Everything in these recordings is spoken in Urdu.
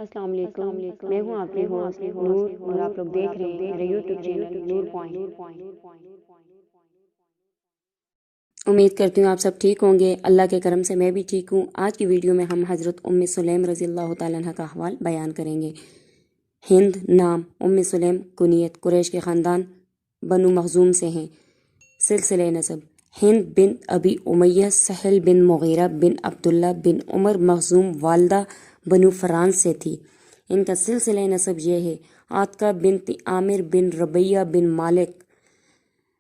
السلام علیکم، میں ہوں آپ کی ہوسٹ نور اور آپ لوگ دیکھ رہے ہیں میرے یوٹیوب چینل نور پوائنٹ۔ امید کرتی ہوں آپ سب ٹھیک ہوں گے، اللہ کے کرم سے میں بھی ٹھیک ہوں۔ آج کی ویڈیو میں ہم حضرت ام سلیم رضی اللہ تعالیٰ عنہ کا احوال بیان کریں گے۔ ہند نام، ام سلیم کنیت، قریش کے خاندان بنو مخزوم سے ہیں۔ سلسلہ نسب: ہند بن ابی امیہ سہل بن مغیرہ بن عبداللہ بن عمر مخزوم، والدہ بنو فرانس سے تھی۔ ان کا سلسلہ نسب یہ ہے: عاتقہ بنت عامر بن ربیہ بن مالک،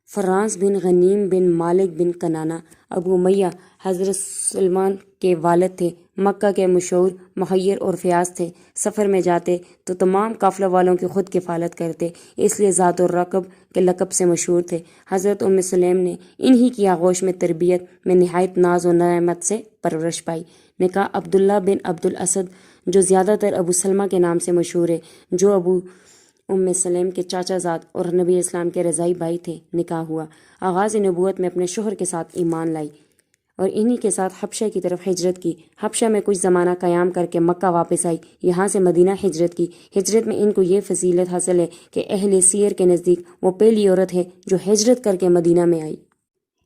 فرانس بن غنیم بن مالک بن کنانہ۔ ابو امیہ حضرت سلمان کے والد تھے، مکہ کے مشہور مخیر اور فیاض تھے۔ سفر میں جاتے تو تمام قافلہ والوں کی خود کفالت کرتے، اس لیے ذات الرقب کے لقب سے مشہور تھے۔ حضرت ام سلیم نے انہی کی آغوش میں تربیت میں نہایت ناز و نعمت سے پرورش پائی۔ نکاح عبداللہ بن عبد الاسد، جو زیادہ تر ابو سلمہ کے نام سے مشہور ہے، جو ابو ام سلیم کے چاچا زاد اور نبی اسلام کے رضائی بھائی تھے، نکاح ہوا۔ آغاز نبوت میں اپنے شوہر کے ساتھ ایمان لائی اور انہی کے ساتھ حبشہ کی طرف ہجرت کی۔ حبشہ میں کچھ زمانہ قیام کر کے مکہ واپس آئی، یہاں سے مدینہ ہجرت کی۔ ہجرت میں ان کو یہ فضیلت حاصل ہے کہ اہل سیر کے نزدیک وہ پہلی عورت ہے جو ہجرت کر کے مدینہ میں آئی۔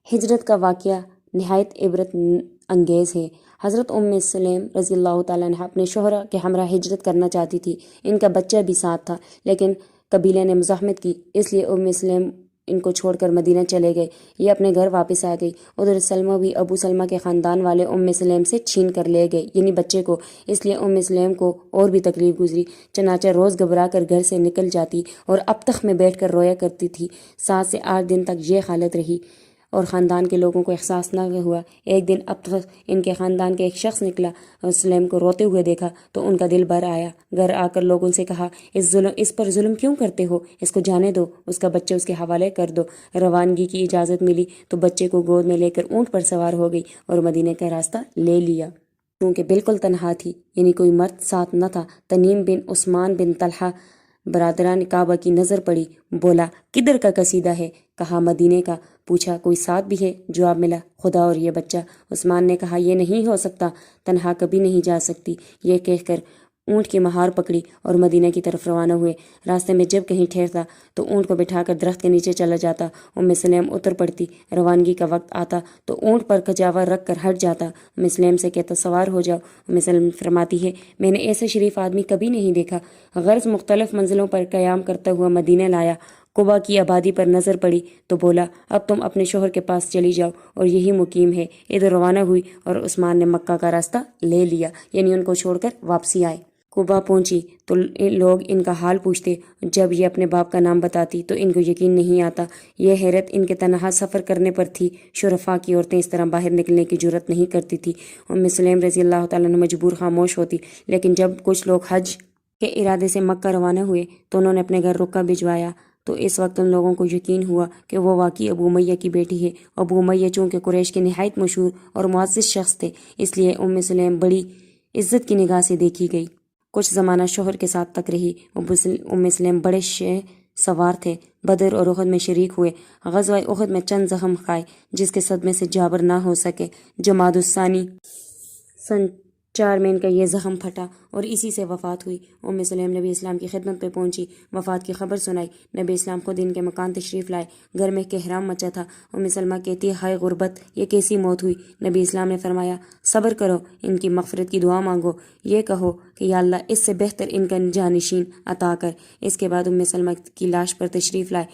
ہجرت کا واقعہ نہایت عبرت انگیز ہے۔ حضرت ام سلیم رضی اللہ تعالیٰ عنہ اپنے شوہر کے ہمراہ ہجرت کرنا چاہتی تھی۔ ان کا بچہ بھی ساتھ تھا، لیکن قبیلے نے مزاحمت کی، اس لیے ام سلیم ان کو چھوڑ کر مدینہ چلے گئے۔ یہ اپنے گھر واپس آ گئی۔ ادھر سلمہ بھی ابو سلمہ کے خاندان والے ام سلیم سے چھین کر لے گئے، یعنی بچے کو، اس لیے ام سلیم کو اور بھی تکلیف گزری، چنانچہ روز گھبرا کر گھر سے نکل جاتی اور اب تخت میں بیٹھ کر رویا کرتی تھی۔ 7 سے 8 دن تک یہ حالت رہی اور خاندان کے لوگوں کو احساس نہ ہوا۔ ایک دن اب تک ان کے خاندان کے ایک شخص نکلا اور سلیم کو روتے ہوئے دیکھا تو ان کا دل بھر آیا۔ گھر آ کر لوگوں سے کہا، اس پر ظلم کیوں کرتے ہو؟ اس کو جانے دو، اس کا بچہ اس کے حوالے کر دو۔ روانگی کی اجازت ملی تو بچے کو گود میں لے کر اونٹ پر سوار ہو گئی اور مدینے کا راستہ لے لیا۔ کیونکہ بالکل تنہا تھی، یعنی کوئی مرد ساتھ نہ تھا۔ تنیم بن عثمان بن طلحہ برادران کعبہ کی نظر پڑی، بولا، کدھر کا قصیدہ ہے؟ کہا، مدینے کا۔ پوچھا، کوئی ساتھ بھی ہے؟ جواب ملا، خدا اور یہ بچہ۔ عثمان نے کہا، یہ نہیں ہو سکتا، تنہا کبھی نہیں جا سکتی۔ یہ کہہ کر اونٹ کی مہار پکڑی اور مدینہ کی طرف روانہ ہوئے۔ راستے میں جب کہیں ٹھہرتا تو اونٹ کو بٹھا کر درخت کے نیچے چلا جاتا۔ ام سلیم اتر پڑتی۔ روانگی کا وقت آتا تو اونٹ پر کجاوا رکھ کر ہٹ جاتا۔ ام سلیم سے کہتا، سوار ہو جاؤ۔ ام سلیم فرماتی ہے، میں نے ایسا شریف آدمی کبھی نہیں دیکھا۔ غرض مختلف منزلوں پر قیام کرتا ہوا مدینہ لایا۔ قبا کی آبادی پر نظر پڑی تو بولا، اب تم اپنے شوہر کے پاس چلی جاؤ اور یہی مقیم ہے۔ ادھر روانہ ہوئی اور عثمان نے مکہ کا راستہ لے لیا، یعنی ان کو چھوڑ کر واپسی آئے۔ قبا پہنچی تو لوگ ان کا حال پوچھتے، جب یہ اپنے باپ کا نام بتاتی تو ان کو یقین نہیں آتا۔ یہ حیرت ان کے تنہا سفر کرنے پر تھی۔ شرفاء کی عورتیں اس طرح باہر نکلنے کی جرت نہیں کرتی تھی۔ ام سلیم رضی اللہ تعالیٰ عنہ مجبور خاموش ہوتی، لیکن جب کچھ لوگ حج کے ارادے سے مکہ روانہ ہوئے تو انہوں نے اپنے گھر رکا بھجوایا، تو اس وقت ان لوگوں کو یقین ہوا کہ وہ واقعی ابو امیہ کی بیٹی ہے۔ ابو امیہ چونکہ قریش کے نہایت مشہور اور معزز شخص تھے، اس لیے ام سلیم بڑی عزت کی نگاہ سے دیکھی گئی۔ کچھ زمانہ شوہر کے ساتھ تک رہی۔ ام سلیم بڑے سوار تھے، بدر اور احد میں شریک ہوئے۔ غزوہ احد میں چند زخم کھائے جس کے صدمے سے جابر نہ ہو سکے۔ جمادی الثانی سن 4 میں ان کا یہ زخم پھٹا اور اسی سے وفات ہوئی۔ ام سلیم نبی اسلام کی خدمت پہ پہنچی، وفات کی خبر سنائی۔ نبی اسلام خود ان کے مکان تشریف لائے۔ گھر میں کہرام مچا تھا۔ ام سلمہ کہتی ہے، ہائے غربت، یہ کیسی موت ہوئی؟ نبی اسلام نے فرمایا، صبر کرو، ان کی مغفرت کی دعا مانگو، یہ کہو کہ یا اللہ اس سے بہتر ان کا جانشین عطا کر۔ اس کے بعد ام سلمہ کی لاش پر تشریف لائے۔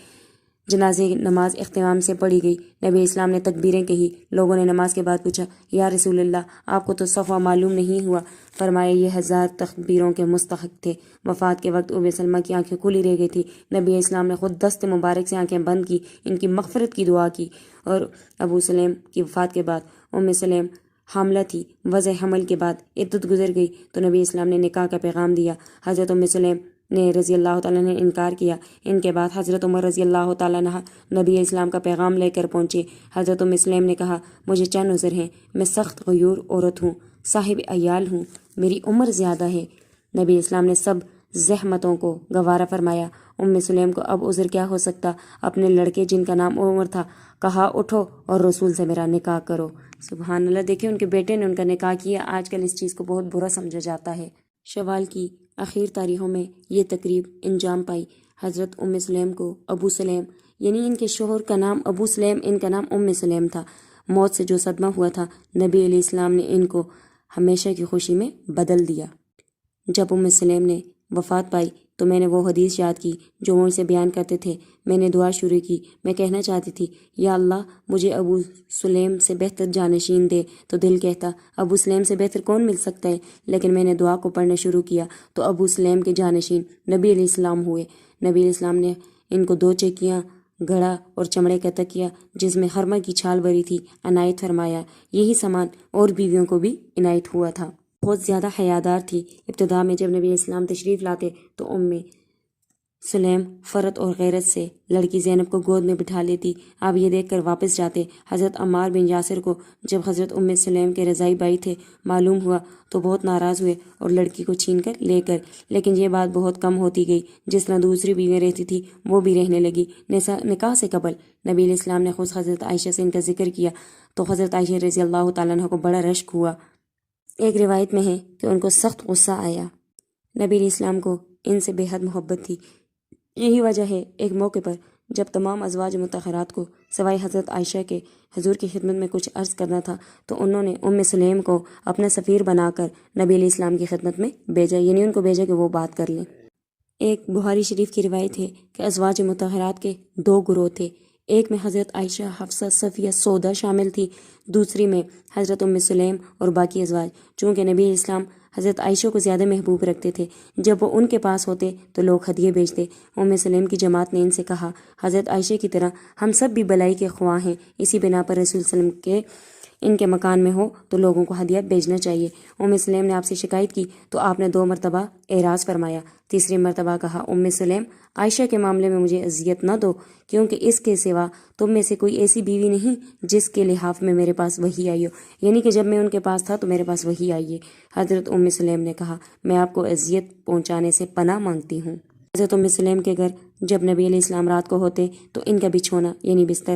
جنازے نماز اختتام سے پڑھی گئی۔ نبی اسلام نے تکبیریں کہی۔ لوگوں نے نماز کے بعد پوچھا، یا رسول اللہ، آپ کو تو صفوہ معلوم نہیں ہوا؟ فرمایا، یہ 1000 تکبیروں کے مستحق تھے۔ وفات کے وقت ام سلمہ کی آنکھیں کھلی رہ گئی تھی۔ نبی اسلام نے خود دست مبارک سے آنکھیں بند کی، ان کی مغفرت کی دعا کی۔ اور ابو سلیم کی وفات کے بعد ام سلیم حاملہ تھی۔ وضع حمل کے بعد عدت گزر گئی تو نبی اسلام نے نکاح کا پیغام دیا۔ حضرت ام سلیم نے رضی اللہ تعالیٰ نے انکار کیا۔ ان کے بعد حضرت عمر رضی اللہ تعالیٰ عنہ نبی اسلام کا پیغام لے کر پہنچے۔ حضرت ام سلیم نے کہا، مجھے چند عذر ہیں، میں سخت غیور عورت ہوں، صاحب عیال ہوں، میری عمر زیادہ ہے۔ نبی اسلام نے سب زحمتوں کو گوارا فرمایا۔ ام سلیم کو اب عذر کیا ہو سکتا؟ اپنے لڑکے جن کا نام عمر تھا کہا، اٹھو اور رسول سے میرا نکاح کرو۔ سبحان اللہ، دیکھیں ان کے بیٹے نے ان کا نکاح کیا۔ آج کل اس چیز کو بہت برا سمجھا جاتا ہے۔ شوال کی آخر تاریخوں میں یہ تقریب انجام پائی۔ حضرت ام سلیم کو ابو سلیم یعنی ان کے شوہر کا نام ابو سلیم، ان کا نام ام سلیم تھا، موت سے جو صدمہ ہوا تھا، نبی علیہ السلام نے ان کو ہمیشہ کی خوشی میں بدل دیا۔ جب ام سلیم نے وفات پائی تو میں نے وہ حدیث یاد کی جو وہ اسے بیان کرتے تھے۔ میں نے دعا شروع کی، میں کہنا چاہتی تھی یا اللہ مجھے ابو سلیم سے بہتر جانشین دے، تو دل کہتا ابو سلیم سے بہتر کون مل سکتا ہے، لیکن میں نے دعا کو پڑھنا شروع کیا تو ابو سلیم کے جانشین نبی علیہ السلام ہوئے۔ نبی علیہ السلام نے ان کو 2 چیکیاں، گھڑا اور چمڑے کا تکیہ جس میں خرمہ کی چھال بھری تھی عنایت فرمایا۔ یہی سامان اور بیویوں کو بھی عنایت ہوا تھا۔ بہت زیادہ حیادار تھی۔ ابتدا میں جب نبی علیہ السلام تشریف لاتے تو ام سلیم فرت اور غیرت سے لڑکی زینب کو گود میں بٹھا لیتی۔ آپ یہ دیکھ کر واپس جاتے۔ حضرت عمار بن یاسر کو جب حضرت ام سلیم کے رضائی بھائی تھے معلوم ہوا تو بہت ناراض ہوئے اور لڑکی کو چھین کر لے کر، لیکن یہ بات بہت کم ہوتی گئی۔ جس طرح دوسری بیویاں رہتی تھی وہ بھی رہنے لگی۔ نکاح سے قبل نبی علیہ السلام نے خود حضرت عائشہ سے ان کا ذکر کیا تو حضرت عائشہ رضی اللہ تعالیٰ عنہ کو بڑا رشک ہوا۔ ایک روایت میں ہے کہ ان کو سخت غصہ آیا۔ نبی علیہ السلام کو ان سے بے حد محبت تھی۔ یہی وجہ ہے ایک موقع پر جب تمام ازواج مطہرات کو سوائے حضرت عائشہ کے حضور کی خدمت میں کچھ عرض کرنا تھا تو انہوں نے ام سلیم کو اپنا سفیر بنا کر نبی علیہ السلام کی خدمت میں بھیجا، یعنی ان کو بھیجا کہ وہ بات کر لیں۔ ایک بخاری شریف کی روایت ہے کہ ازواج مطہرات کے 2 گروہ تھے۔ ایک میں حضرت عائشہ، حفصہ، صفیہ، سودا شامل تھی، دوسری میں حضرت ام سلیم اور باقی ازواج۔ چونکہ نبی علیہ السلام حضرت عائشہ کو زیادہ محبوب رکھتے تھے، جب وہ ان کے پاس ہوتے تو لوگ ہدیے بھیجتے۔ ام سلیم کی جماعت نے ان سے کہا حضرت عائشہ کی طرح ہم سب بھی بلائی کے خواہ ہیں، اسی بنا پر رسول صلی اللہ علیہ وسلم کے ان کے مکان میں ہو تو لوگوں کو ہدیہ بھیجنا چاہیے۔ ام سلیم نے آپ سے شکایت کی تو آپ نے 2 مرتبہ اعراض فرمایا۔ تیسری مرتبہ کہا ام سلیم عائشہ کے معاملے میں مجھے اذیت نہ دو، کیونکہ اس کے سوا تم میں سے کوئی ایسی بیوی نہیں جس کے لحاف میں میرے پاس وحی آئی ہو، یعنی کہ جب میں ان کے پاس تھا تو میرے پاس وحی آئی ہے۔ حضرت ام سلیم نے کہا میں آپ کو اذیت پہنچانے سے پناہ مانگتی ہوں۔ حضرت ام سلیم کے گھر جب نبی علیہ السلام رات کو ہوتے تو ان کا بچھونا یعنی بستر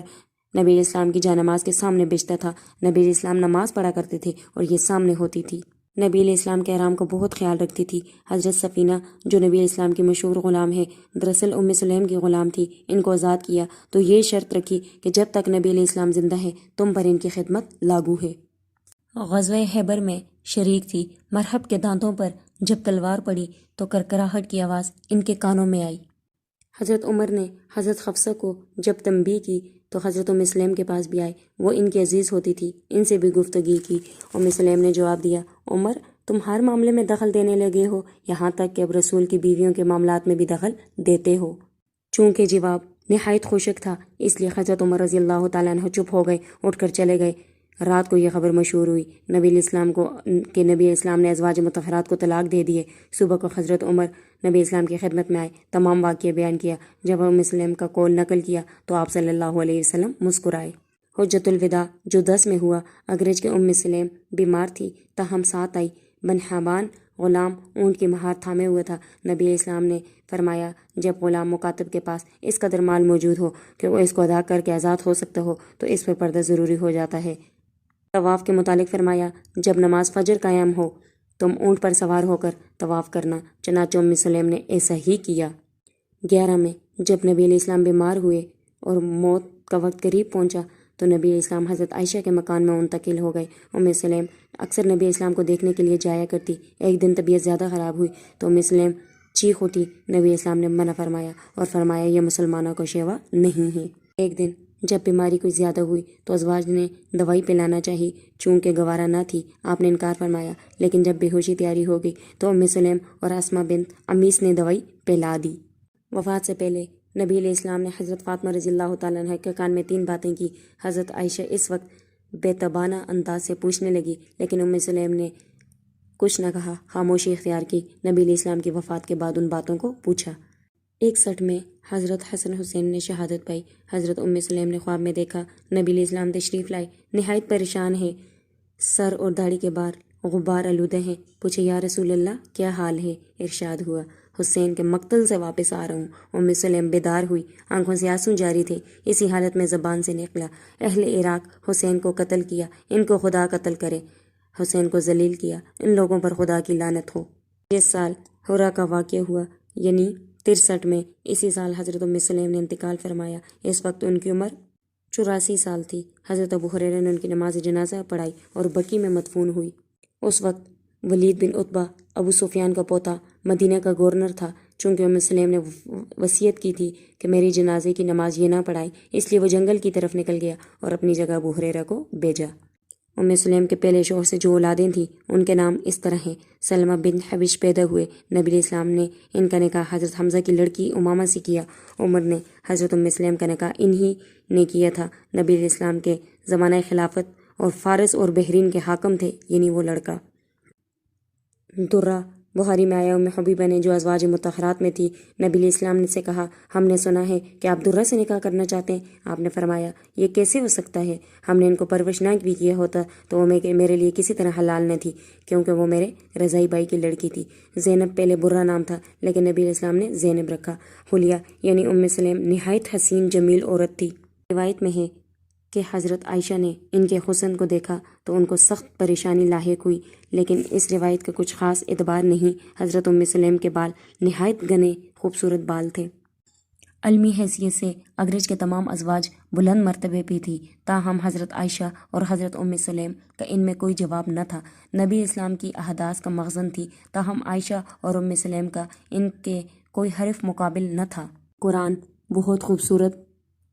نبی علیہ السلام کی جانماز کے سامنے بچتا تھا۔ نبی علیہ السلام نماز پڑھا کرتے تھے اور یہ سامنے ہوتی تھی۔ نبی علیہ السلام کے احرام کا بہت خیال رکھتی تھی۔ حضرت سفینہ جو نبی علیہ السلام کی مشہور غلام ہے، دراصل ام سلیم کی غلام تھی، ان کو آزاد کیا تو یہ شرط رکھی کہ جب تک نبی علیہ السلام زندہ ہے تم پر ان کی خدمت لاگو ہے۔ غزوہ خیبر میں شریک تھی۔ مرحب کے دانتوں پر جب تلوار پڑی تو کرکراہٹ کی آواز ان کے کانوں میں آئی۔ حضرت عمر نے حضرت حفصہ کو جب تنبیہ کی تو حضرت ام سلیم کے پاس بھی آئے، وہ ان کی عزیز ہوتی تھی، ان سے بھی گفتگی کی۔ ام سلیم نے جواب دیا عمر تم ہر معاملے میں دخل دینے لگے ہو، یہاں تک کہ اب رسول کی بیویوں کے معاملات میں بھی دخل دیتے ہو۔ چونکہ جواب نہایت خوشک تھا اس لیے حضرت عمر رضی اللہ تعالیٰ عنہ چپ ہو گئے، اٹھ کر چلے گئے۔ رات کو یہ خبر مشہور ہوئی نبی علیہ السلام کو کہ نبی علیہ السلام نے ازواج مطہرات کو طلاق دے دیے۔ صبح کو حضرت عمر نبی اسلام کی خدمت میں آئے، تمام واقعہ بیان کیا۔ جب ام سلیم کا قول نقل کیا تو آپ صلی اللہ علیہ وسلم مسکرائے۔ حجۃ الوداع جو 10 میں ہوا، اگرچہ کہ ام سلیم بیمار تھی تاہم ساتھ آئی۔ بن حبان غلام اونٹ کی مہار تھامے ہوئے تھا۔ نبی علیہ السلام نے فرمایا جب غلام مکاتب کے پاس اس قدر مال موجود ہو کہ وہ اس کو ادا کر کے آزاد ہو سکتا ہو تو اس پر پردہ ضروری ہو جاتا ہے۔ طواف کے متعلق فرمایا جب نماز فجر قائم ہو تم اونٹ پر سوار ہو کر طواف کرنا، چنانچہ ام سلیم نے ایسا ہی کیا۔ 11 میں جب نبی علیہ السلام بیمار ہوئے اور موت کا وقت قریب پہنچا تو نبی علیہ السلام حضرت عائشہ کے مکان میں منتقل ہو گئے۔ ام سلیم اکثر نبی السلام کو دیکھنے کے لیے جایا کرتی۔ ایک دن طبیعت زیادہ خراب ہوئی تو ام سلیم چیخ اٹھی۔ نبی السلام نے منع فرمایا اور فرمایا یہ مسلمانوں کا شیوا نہیں ہے۔ ایک دن جب بیماری کچھ زیادہ ہوئی تو ازواج نے دوائی پلانا چاہی، چونکہ گوارا نہ تھی، آپ نے انکار فرمایا، لیکن جب بے ہوشی تیاری ہو گئی تو ام سلیم اور اسماء بنت امیس نے دوائی پلا دی۔ وفات سے پہلے نبی علیہ السلام نے حضرت فاطمہ رضی اللہ تعالیٰ عنہ کے کان میں 3 باتیں کی۔ حضرت عائشہ اس وقت بے تابانہ انداز سے پوچھنے لگی، لیکن ام سلیم نے کچھ نہ کہا، خاموشی اختیار کی۔ نبی علیہ السلام کی وفات کے بعد ان باتوں کو پوچھا۔ 61 میں حضرت حسن حسین نے شہادت پائی۔ حضرت ام سلیم نے خواب میں دیکھا نبی علیہ السلام تشریف لائے، نہایت پریشان ہے، سر اور داڑھی کے بال غبار آلودہ ہیں۔ پوچھے یا رسول اللہ کیا حال ہے؟ ارشاد ہوا حسین کے مقتل سے واپس آ رہا ہوں۔ ام سلیم بیدار ہوئی، آنکھوں سے آنسو جاری تھے، اسی حالت میں زبان سے نکلا اہل عراق حسین کو قتل کیا، ان کو خدا قتل کرے۔ حسین کو ذلیل کیا، ان لوگوں پر خدا کی لعنت ہو۔ یہ سال ہورا کا واقعہ ہوا، یعنی 63 میں۔ اسی سال حضرت ام سلیم نے انتقال فرمایا۔ اس وقت ان کی عمر 84 سال تھی۔ حضرت ابو ہریرہ نے ان کی نماز جنازہ پڑھائی اور بقیع میں مدفون ہوئی۔ اس وقت ولید بن عتبہ ابو سفیان کا پوتا مدینہ کا گورنر تھا۔ چونکہ ام سلیم نے وصیت کی تھی کہ میری جنازے کی نماز یہ نہ پڑھائے، اس لیے وہ جنگل کی طرف نکل گیا اور اپنی جگہ ابو ہریرہ کو بھیجا۔ ام سلیم کے پہلے شوہر سے جو اولادیں تھیں ان کے نام اس طرح ہیں۔ سلمہ بن حبیش پیدا ہوئے۔ نبی علیہ السلام نے ان کا نکاح حضرت حمزہ کی لڑکی امامہ سے کیا۔ عمر نے حضرت ام سلیم کا نکاح انہی نے کیا تھا۔ نبی علیہ السلام کے زمانہ خلافت اور فارس اور بحرین کے حاکم تھے، یعنی وہ لڑکا۔ درہ بخاری میں آیا، ام حبیبہ نے جو ازواج مطہرات میں تھی، نبی علیہ السلام نے سے کہا، ہم نے سنا ہے کہ آپ درہ سے نکاح کرنا چاہتے ہیں۔ آپ نے فرمایا، یہ کیسے ہو سکتا ہے؟ ہم نے ان کو پرورش نہ بھی کیا ہوتا تو وہ میرے لیے کسی طرح حلال نہ تھی، کیونکہ وہ میرے رضائی بھائی کی لڑکی تھی۔ زینب پہلے برہ نام تھا، لیکن نبی علیہ السلام نے زینب رکھا۔ حلیہ یعنی ام سلیم نہایت حسین جمیل عورت تھی۔ روایت میں ہے کہ حضرت عائشہ نے ان کے حسن کو دیکھا تو ان کو سخت پریشانی لاحق ہوئی، لیکن اس روایت کا کچھ خاص اعتبار نہیں۔ حضرت ام سلیم کے بال نہایت گھنے خوبصورت بال تھے۔ علمی حیثیت سے اگرچہ کے تمام ازواج بلند مرتبے پہ تھی، تاہم حضرت عائشہ اور حضرت ام سلیم کا ان میں کوئی جواب نہ تھا۔ نبی اسلام کی احداث کا مخزن تھی، تاہم عائشہ اور ام سلیم کا ان کے کوئی حرف مقابل نہ تھا۔ قرآن بہت خوبصورت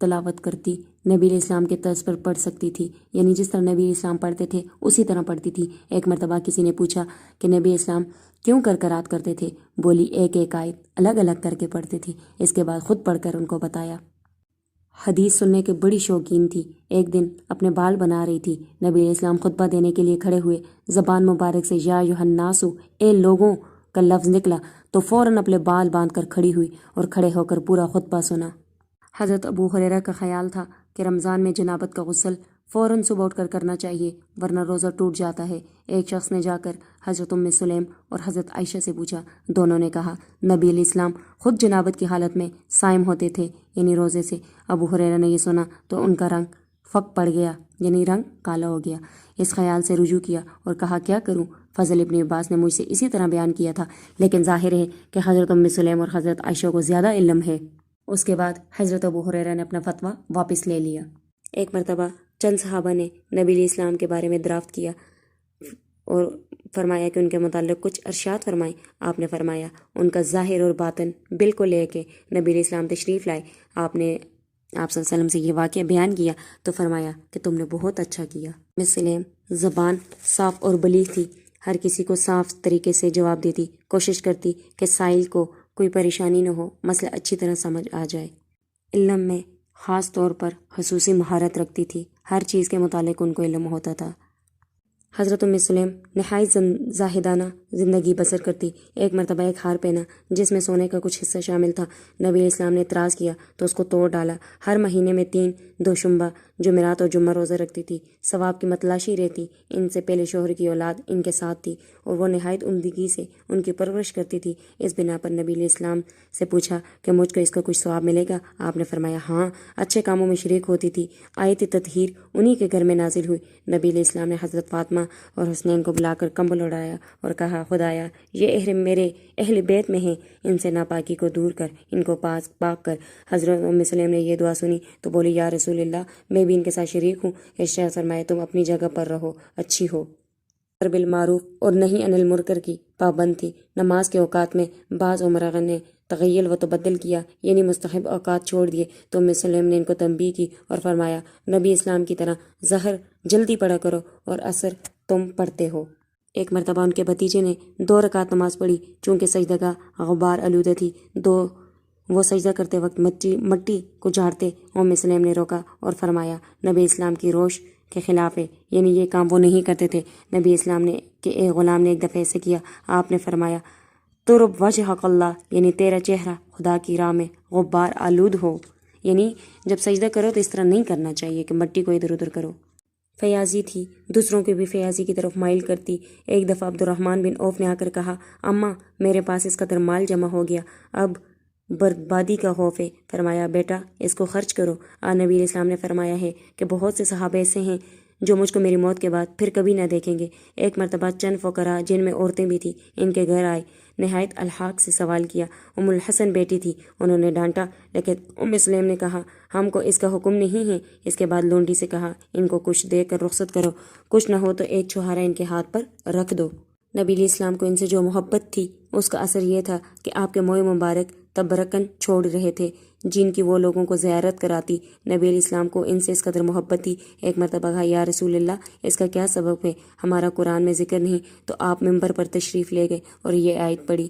تلاوت کرتی، نبی علیہ السلام کے طرز پر پڑھ سکتی تھی، یعنی جس طرح نبی علیہ السلام پڑھتے تھے اسی طرح پڑھتی تھی۔ ایک مرتبہ کسی نے پوچھا کہ نبی علیہ السلام کیوں کرات کرتے تھے؟ بولی، ایک ایک آیت الگ الگ کر کے پڑھتے تھے۔ اس کے بعد خود پڑھ کر ان کو بتایا۔ حدیث سننے کے بڑی شوقین تھی۔ ایک دن اپنے بال بنا رہی تھی، نبی علیہ السلام خطبہ دینے کے لیے کھڑے ہوئے۔ زبان مبارک سے یا ایھا الناس، اے لوگوں کا لفظ نکلا تو فوراً اپنے بال باندھ کر کھڑی ہوئی اور کھڑے ہو کر پورا خطبہ سنا۔ حضرت ابو ہریرہ کا خیال تھا کہ رمضان میں جنابت کا غسل فوراً صبح اٹھ کر کرنا چاہیے، ورنہ روزہ ٹوٹ جاتا ہے۔ ایک شخص نے جا کر حضرت ام سلیم اور حضرت عائشہ سے پوچھا۔ دونوں نے کہا، نبی علیہ السلام خود جنابت کی حالت میں صائم ہوتے تھے، یعنی روزے سے۔ ابو ہریرہ نے یہ سنا تو ان کا رنگ فک پڑ گیا، یعنی رنگ کالا ہو گیا۔ اس خیال سے رجوع کیا اور کہا، کیا کروں؟ فضل ابن عباس نے مجھ سے اسی طرح بیان کیا تھا، لیکن ظاہر ہے کہ حضرت ام سلیم اور حضرت عائشہ کو زیادہ علم ہے۔ اس کے بعد حضرت ابو ہریرہ نے اپنا فتویٰ واپس لے لیا۔ ایک مرتبہ چند صحابہ نے نبی علیہ السلام کے بارے میں دریافت کیا اور فرمایا کہ ان کے متعلق کچھ ارشاد فرمائیں۔ آپ نے فرمایا، ان کا ظاہر اور باطن بالکل لے کے نبی علیہ السلام تشریف لائے۔ آپ نے آپ صلی اللہ علیہ وسلم سے یہ واقعہ بیان کیا تو فرمایا کہ تم نے بہت اچھا کیا۔ ام سلیم زبان صاف اور بلیغ تھی، ہر کسی کو صاف طریقے سے جواب دیتی، کوشش کرتی کہ سائل کو کوئی پریشانی نہ ہو، مسئلہ اچھی طرح سمجھ آ جائے۔ علم میں خاص طور پر خصوصی مہارت رکھتی تھی، ہر چیز کے متعلق ان کو علم ہوتا تھا۔ حضرت ام سلیم نہایت زاہدانہ زندگی بسر کرتی۔ ایک مرتبہ ایک ہار پہنا جس میں سونے کا کچھ حصہ شامل تھا، نبی علیہ السلام نے اعتراض کیا تو اس کو توڑ ڈالا۔ ہر مہینے میں 3 دوشنبہ جمعرات اور جمعہ روزہ رکھتی تھی، ثواب کی متلاشی رہتی۔ ان سے پہلے شوہر کی اولاد ان کے ساتھ تھی اور وہ نہایت عمدگی سے ان کی پرورش کرتی تھی۔ اس بنا پر نبی علیہ السلام سے پوچھا کہ مجھ کو اس کا کچھ ثواب ملے گا؟ آپ نے فرمایا، ہاں، اچھے کاموں میں شریک ہوتی تھی۔ آیت تطہیر انہی کے گھر میں نازل ہوئی۔ نبی علیہ السلام نے حضرت فاطمہ اور حسنین کو بلا کر کمبل اڑایا اور کہا، خدایا، یہ میرے اہل بیت میں ہیں، ان سے ناپاکی کو دور کر، ان کو پاک کر۔ حضرت ام سلیم نے یہ دعا سنی تو بولی، یا رسول اللہ، میں بھی ان کے ساتھ شریک ہوں۔ ارشاد فرمایا، تم اپنی جگہ پر رہو، اچھی ہو۔ بالمعروف اور نہی عن المنکر کی پابند تھی۔ نماز کے اوقات میں بعض عمراء نے تغیل و تبدل کیا، یعنی مستحب اوقات چھوڑ دیے، تو ام سلیم نے ان کو تنبیہ کی اور فرمایا، نبی اسلام کی طرح ظہر جلدی پڑھا کرو اور عصر تم پڑھتے ہو۔ ایک مرتبہ ان کے بھتیجے نے 2 رکعت نماز پڑھی، چونکہ سجدگاہ غبار آلودہ تھی، وہ سجدہ کرتے وقت مٹی کو جھاڑتے۔ ام سلیم نے روکا اور فرمایا، نبی اسلام کی روش کے خلاف ہے، یعنی یہ کام وہ نہیں کرتے تھے۔ نبی اسلام نے کہ ایک غلام نے ایک دفعہ ایسے کیا، آپ نے فرمایا، ترب وجہک اللہ، یعنی تیرا چہرہ خدا کی راہ میں غبار آلود ہو، یعنی جب سجدہ کرو تو اس طرح نہیں کرنا چاہیے کہ مٹی کو ادھر ادھر کرو۔ فیاضی تھی، دوسروں کی بھی فیاضی کی طرف مائل کرتی۔ ایک دفعہ عبد الرحمن بن عوف نے آ کر کہا، اماں، میرے پاس اس قدر مال جمع ہو گیا، اب بربادی کا خوف ہے۔ فرمایا، بیٹا، اس کو خرچ کرو۔ نبی علیہ السلام نے فرمایا ہے کہ بہت سے صحابہ ایسے ہیں جو مجھ کو میری موت کے بعد پھر کبھی نہ دیکھیں گے۔ ایک مرتبہ چند فقراء، جن میں عورتیں بھی تھیں، ان کے گھر آئے۔ نہایت الحاق سے سوال کیا۔ الحسن بیٹی تھی، انہوں نے ڈانٹا، لیکن سلیم نے کہا ہم کو اس کا حکم نہیں ہے۔ اس کے بعد لونڈی سے کہا ان کو کچھ دے کر رخصت کرو، کچھ نہ ہو تو ایک چھہارا ان کے ہاتھ پر رکھ دو۔ نبی علیہ السلام کو ان سے جو محبت تھی اس کا اثر یہ تھا کہ آپ کے منہ مبارک تبرکن چھوڑ رہے تھے جن کی وہ لوگوں کو زیارت کراتی۔ نبی علیہ السلام کو ان سے اس قدر محبت تھی۔ ایک مرتبہ کہا یا رسول اللہ اس کا کیا سبب ہے؟ ہمارا قرآن میں ذکر نہیں۔ تو آپ ممبر پر تشریف لے گئے اور یہ آیت پڑھی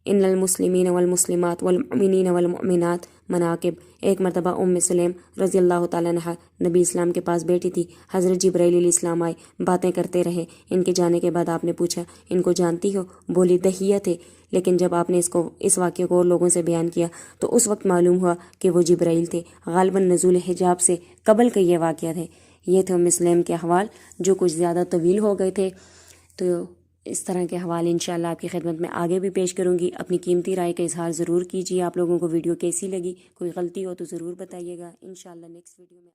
ان المسلمین والمسلمات والمؤمنین والمؤمنات مناقب۔ ایک مرتبہ سلیم رضی اللہ تعالیٰ عنہ نبی اسلام کے پاس بیٹھی تھی۔ حضرت جبرائیل علیہ السلام آئے، باتیں کرتے رہے۔ ان کے جانے کے بعد آپ نے پوچھا ان کو جانتی ہو؟ بولی دہیہ تھے، لیکن جب آپ نے اس واقعے کو اور لوگوں سے بیان کیا تو اس وقت معلوم ہوا کہ وہ جبرائیل تھے۔ غالباً نزول حجاب سے قبل کا یہ واقعہ تھے۔ یہ تھے سلیم کے احوال جو کچھ زیادہ طویل ہو گئے تھے، تو اس طرح کے حوالے انشاءاللہ آپ کی خدمت میں آگے بھی پیش کروں گی۔ اپنی قیمتی رائے کا اظہار ضرور کیجیے۔ آپ لوگوں کو ویڈیو کیسی لگی، کوئی غلطی ہو تو ضرور بتائیے گا۔ انشاءاللہ نیکسٹ ویڈیو میں